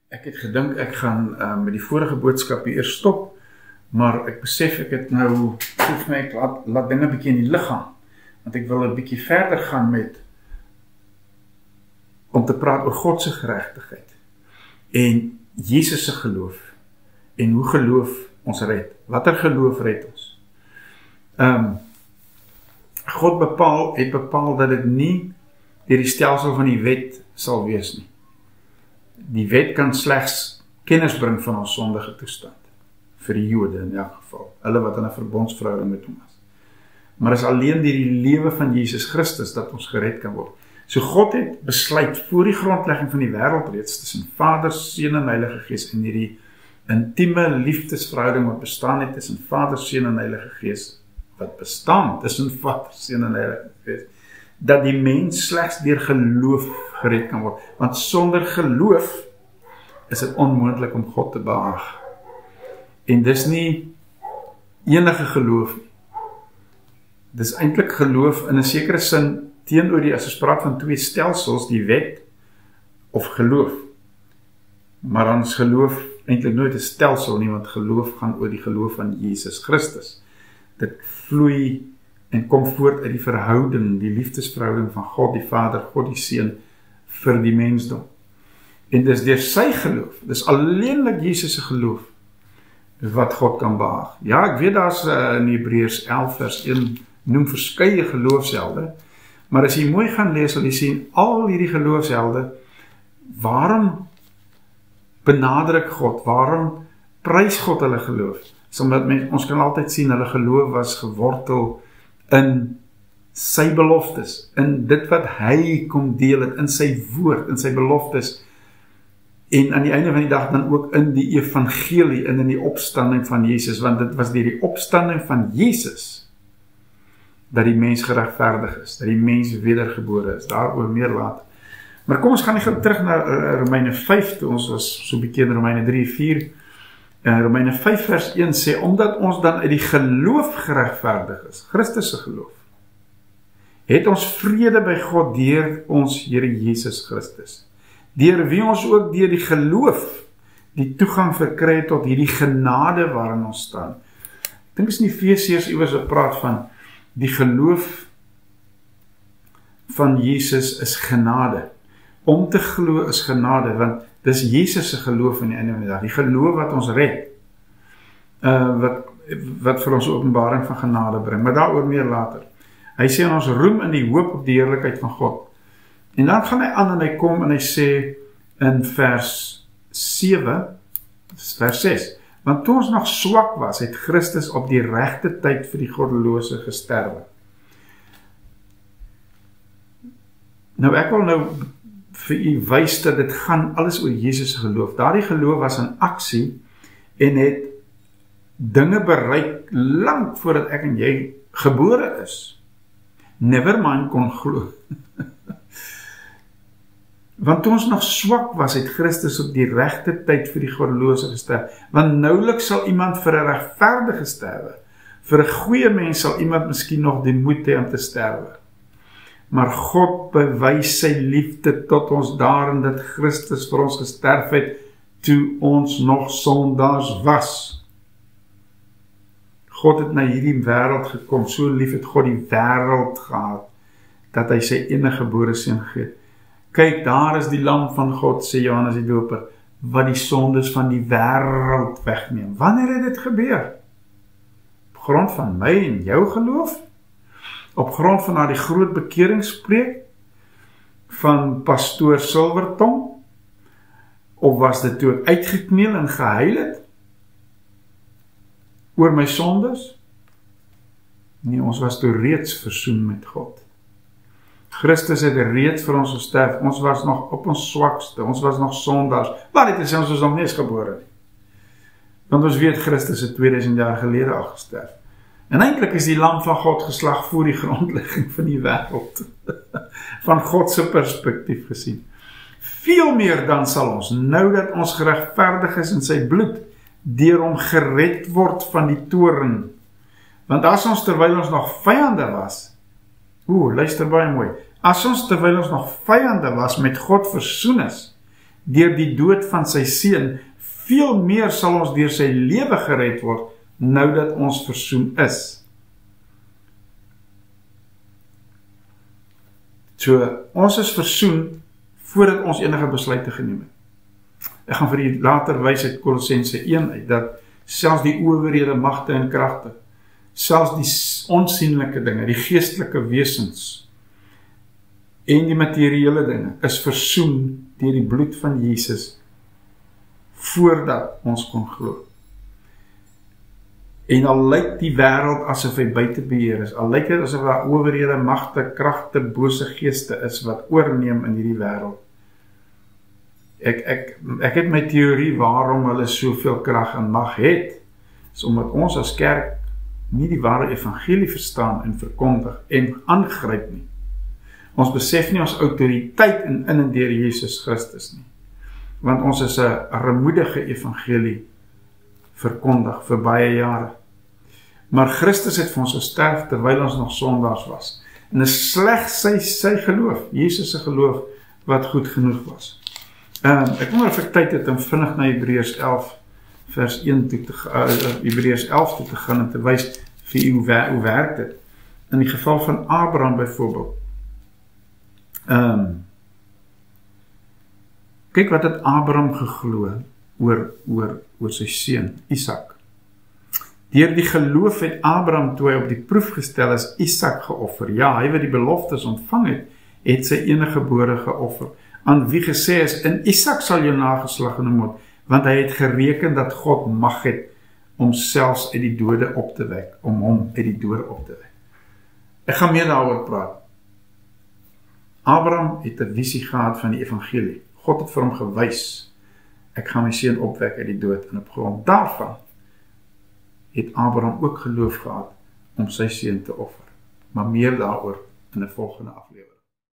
Ek het gedink ek gaan met die vorige boodskap hier eers stop, maar ek besef ek het nou, voel vir my ek laat dinge 'n bietjie in die lig gaan, want ek wil 'n bietjie verder gaan met om te praat oor God se geregtigheid en Jesus se geloof en hoe geloof ons red. Watter geloof red ons? God het bepaal dat dit nie deur die stelsel van die wet sal wees nie. Die wet kan slegs kennis bring van ons sondige toestand, vir die Jode in elk geval, hulle wat in 'n verbondsverhouding met hom was. Maar is alleen deur die lewe van Jesus Christus dat ons gered kan word. So God het besluit voor die grondlegging van die wêreld reeds tussen Vader, Seun en Heilige Gees in hierdie intieme liefdesverhouding wat bestaan het tussen Vader, Seun en Heilige Gees, wat bestaan tussen Vader, Seun en Heilige Gees, dat die mens slegs deur geloof gered kan word. Want sonder geloof is dit onmoontlik om God te behaag. En dis nie enige geloof nie. Dis eintlik geloof in 'n sekere sin teenoor die, as ons praat van twee stelsels, die wet of geloof. Maar dan is geloof eintlik nooit 'n stelsel nie, want geloof gaan oor die geloof van Jesus Christus. Dit vloei en kom voort uit die verhouding, die liefdesverhouding van God die Vader, God die Seun vir die mensdom. En dis deur sy geloof, dis alleenlik Jesus se geloof wat God kan behaag. Ja, ek weet daar's in Hebreërs 11 vers 1 noem verskeie geloofshelde, maar as jy mooi gaan lees, sal jy sien al hierdie geloofshelde, waarom benadruk God, waarom prys God hulle geloof? Omdat ons kan altyd sien hulle geloof was gewortel in sy beloftes, in dit wat hy kom deel het, in sy woord, in sy beloftes, en aan die einde van die dag dan ook in die evangelie, en in die opstanding van Jesus, want dit was deur die opstanding van Jesus, dat die mens geregverdig is, dat die mens wedergebore is, daaroor meer later. Maar kom ons gaan gou terug na Romeine 5, toe ons was so bietjie in Romeine 3, 4, Romeine 5 vers 1 sê, omdat ons dan uit die geloof geregverdig is, Christus se geloof, het ons vrede by God deur ons Here Jesus Christus, deur wie ons ook deur die geloof die toegang verkry het tot hierdie genade waarin ons staan. Ek dink is in Efesiërs iewers wat praat van die geloof van Jesus is genade. Om te glo is genade, want dis Jesus se geloof aan die einde van die dag, die geloof wat ons red, wat vir ons openbaring van genade bring, maar daaroor meer later. Hy sê aan ons roem in die hoop op die heerlikheid van God. En dan gaan hy aan en hy kom en hy sê in vers 7, vers 6, want toe ons nog swak was, het Christus op die regte tyd vir die goddelose gesterwe. Nou ek wil nou vir u wys dat dit gaan alles oor Jesus se geloof. Daardie geloof was in aksie en het dinge bereik lank voordat ek en jy gebore is. Nevermind kon glo. Want toe ons nog swak was, het Christus op die regte tyd vir die goddelose gesterf. Want nouliks sal iemand vir 'n regverdige sterwe. Vir 'n goeie mens sal iemand miskien nog die moed hê om te sterwe. Maar God bewys sy liefde tot ons daarin dat Christus vir ons gesterf het toe ons nog sondaars was. God het na hierdie wêreld gekom, so lief het God die wêreld gehad, dat hy sy enige gebore seun gegee het. Kyk, daar is die lam van God, sê Johannes die Doper, wat die sondes van die wêreld wegneem. Wanneer het dit gebeur? Op grond van my en jou geloof? Op grond van daardie groot bekeringspreek van pastoor Silvertong? Of was dit toe ek uitgekniel en gehuil het oor my sondes? Nee, ons was toe reeds versoen met God. Christus het reeds vir ons gesterf, ons was nog op ons swakste, ons was nog sondaars, maar dit is ons was nog nie eens gebore nie. Want ons weet Christus het 2000 jaar gelede al gesterf. En eintlik is die lam van God geslag voor die grondlegging van die wêreld, van God se perspektief gesien. Veel meer dan sal ons, nou dat ons geregverdig is in sy bloed, deur hom gered word van die toorn. Want as ons terwyl ons nog vyande was, luister baie mooi, as ons terwyl ons nog vyande was met God versoen is, deur die dood van sy seun, veel meer sal ons deur sy lewe gered word, nou dat ons versoen is. So, ons is versoen voordat ons enige besluite geneem het. Ek gaan vir julle later wys uit Kolossense 1 uit, dat selfs die owerhede, magte en kragte, selfs die onsienlike dinge, die geestelike wesens, en die materiële dinge, is versoen deur die bloed van Jesus, voordat ons kon glo. En al lyk die wêreld asof hy buite beheer is, al lyk dit asof daar owerhede, magte, kragte, bose geeste is wat oorneem in hierdie wêreld. Ek het my teorie waarom hulle soveel krag en mag het, is omdat ons as kerk nie die ware evangelie verstaan en verkondig en aangryp nie. Ons besef nie ons autoriteit in en deur Jesus Christus nie. Want ons is 'n armoedige evangelie verkondig vir baie jare. Maar Christus het vir ons gesterf terwyl ons nog sondaars was. En dit is slegs sy geloof, Jesus se geloof, wat goed genoeg was. Ek wonder of ek tyd het om vinnig na Hebreërs 11 vers 1 toe te Hebreërs 11 toe te gaan en te wys vir u hoe werk dit. In die geval van Abraham byvoorbeeld. Kyk wat het Abraham geglo oor sy seun Isak. Deur die geloof het Abraham, toe hy op die proef gestel is, Isak geoffer. Ja, hy wat die beloftes ontvang het sy eniggebore geoffer, aan wie gesê is, in Isak sal jou nageslag genoem word, want hy het gereken dat God mag het om selfs uit die dode op te wek, om hom uit die dode op te wek. Ek gaan meer daaroor praat. Abraham het 'n visie gehad van die evangelie. God het vir hom gewys, ek gaan my seun opwek uit die dood, en op grond daarvan het Abraham ook geloof gehad om sy seun te offer. Maar meer daaroor in 'n volgende aflewering.